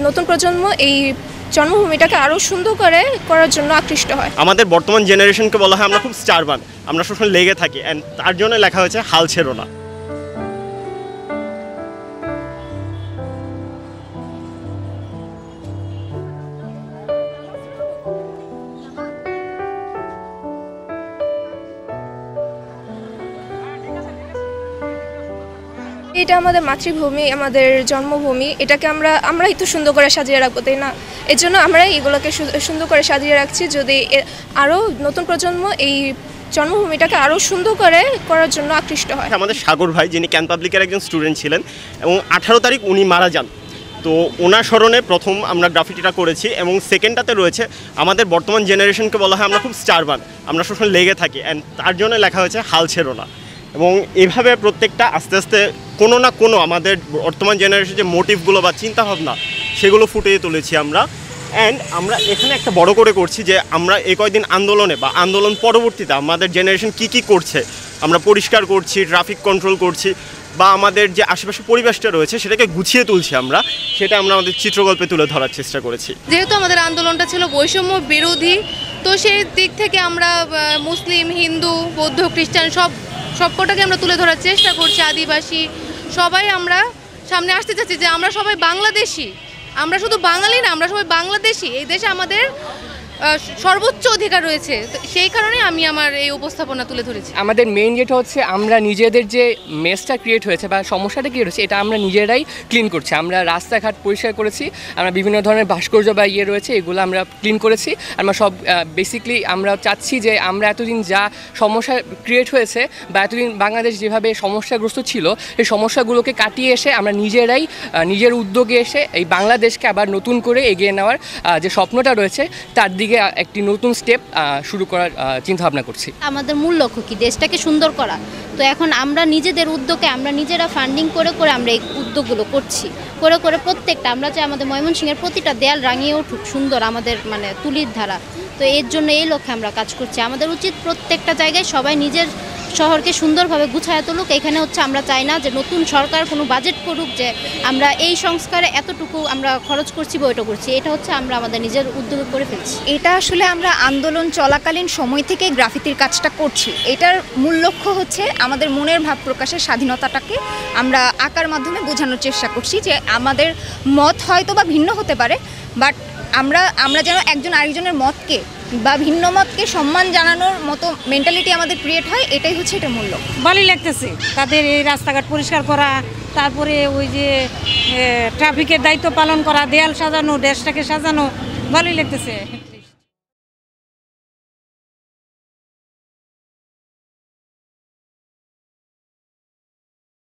নতুন প্রজন্ম এই জন্মভূমিটাকে আরও সুন্দর করার জন্য আকৃষ্ট হয়। আমাদের বর্তমান জেনারেশনকে বলা হয় আমরা খুব স্টারবান, আমরা সবসময় লেগে থাকি, অ্যান্ড তার জন্য লেখা হয়েছে হাল ছেড়ো না। এটা আমাদের মাতৃভূমি, আমাদের জন্মভূমি, এটাকে আমরা একটু সুন্দর করে সাজিয়ে রাখবো, তাই না? এর জন্য আমরা এগুলোকে সুন্দর করে সাজিয়ে রাখছি, যদি আরও নতুন প্রজন্ম এই জন্মভূমিটাকে আরও সুন্দর করার জন্য আকৃষ্ট হয়। আমাদের সাগর ভাই, যিনি ক্যান পাবলিকের একজন স্টুডেন্ট ছিলেন এবং 18 তারিখ উনি মারা যান, তো ওনার স্মরণে প্রথম আমরা গ্রাফিটিটা করেছি। এবং সেকেন্ডটাতে রয়েছে আমাদের বর্তমান জেনারেশনকে বলা হয় আমরা খুব স্টারবান, আমরা সবসময় লেগে থাকি, অ্যান্ড তার জন্য লেখা হয়েছে হাল ছেড়ো না। এবং এভাবে প্রত্যেকটা আস্তে আস্তে কোনো না কোনো আমাদের বর্তমান জেনারেশনের যে মোটিভগুলো বা চিন্তাভাবনা সেগুলো ফুটিয়ে তুলেছি আমরা। অ্যান্ড আমরা এখানে একটা বড় করে করছি যে আমরা এই কয়েকদিন আন্দোলনে বা আন্দোলন পরবর্তীতে আমাদের জেনারেশন কী করছে, আমরা পরিষ্কার করছি, ট্রাফিক কন্ট্রোল করছি, বা আমাদের যে আশেপাশে পরিবেশটা রয়েছে সেটাকে গুছিয়ে তুলছি আমরা, সেটা আমরা আমাদের চিত্রকল্পে তুলে ধরার চেষ্টা করেছি। যেহেতু আমাদের আন্দোলনটা ছিল বৈষম্য বিরোধী, তো সেই দিক থেকে আমরা মুসলিম, হিন্দু, বৌদ্ধ, খ্রিস্টান সবকটাকে আমরা তুলে ধরার চেষ্টা করছি। আদিবাসী সবাই আমরা সামনে আসতে চাচ্ছি যে আমরা সবাই বাংলাদেশি, আমরা শুধু বাঙালি না, আমরা সবাই বাংলাদেশি। এই দেশে আমাদের সর্বোচ্চ অধিকার রয়েছে, সেই কারণে আমি আমার এই উপস্থাপনা তুলে ধরেছি। আমাদের মেইন যেটা হচ্ছে আমরা নিজেদের যে মেসটা ক্রিয়েট হয়েছে বা সমস্যাটা ক্রিয়েট হয়েছে এটা আমরা নিজেরাই ক্লিন করছি। আমরা রাস্তাঘাট পরিষ্কার করেছি, আমরা বিভিন্ন ধরনের ভাস্কর্য বা রয়েছে এগুলো আমরা ক্লিন করেছি। আমরা সব বেসিকলি আমরা চাচ্ছি যে আমরা এতদিন যা সমস্যা ক্রিয়েট হয়েছে বা এতদিন বাংলাদেশ যেভাবে সমস্যাগ্রস্ত ছিল এই সমস্যাগুলোকে কাটিয়ে এসে আমরা নিজেরাই নিজের উদ্যোগে এসে এই বাংলাদেশকে আবার নতুন করে এগিয়ে নেওয়ার যে স্বপ্নটা রয়েছে তার দিকে একটি নতুন স্টেপ শুরু করার চিন্তা ভাবনা করছি। আমাদের মূল লক্ষ্য কি দেশটাকে সুন্দর করা, তো এখন আমরা নিজেদের উদ্যোগে আমরা নিজেরা ফান্ডিং করে আমরা এই উদ্যোগগুলো করছি, করে প্রত্যেকটা আমরা চাই আমাদের ময়মনসিংহের প্রতিটা দেয়াল রাঙিয়ে উঠুক সুন্দর আমাদের তুলির ধারা। তো এর জন্য এই লক্ষ্যে আমরা কাজ করছি। আমাদের উচিত প্রত্যেকটা জায়গায় সবাই নিজের শহরকে সুন্দরভাবে গুছায় তুলুক। এখানে আমরা চাই না যে নতুন সরকার কোনো বাজেট করুক যে আমরা এই সংস্কারে এতটুকু আমরা খরচ করছি বা ওইটা করছি, এটা আমরা আমাদের নিজের উদ্যোগে করে ফেলছি। এটা আসলে আমরা আন্দোলন চলাকালীন সময় থেকে গ্রাফিতির কাজটা করছি। এটার মূল লক্ষ্য হচ্ছে আমাদের মনের ভাব প্রকাশের স্বাধীনতাটাকে আমরা আঁকার মাধ্যমে বোঝানোর চেষ্টা করছি যে আমাদের মত হয়তো বা ভিন্ন হতে পারে, বাট আমরা যেন একজন আরেকজনের মতকে বা ভিন্ন মতকে সম্মান জানানোর মতো মেন্টালিটি আমাদের ক্রিয়েট হয়, এটাই হচ্ছে এটা মূল্য। ভালোই লাগতেছে তাদের এই রাস্তাঘাট পরিষ্কার করা, তারপরে ওই যে ট্রাফিকের দায়িত্ব পালন করা, দেয়াল সাজানো, দেশটাকে সাজানো, ভালোই লাগতেছে।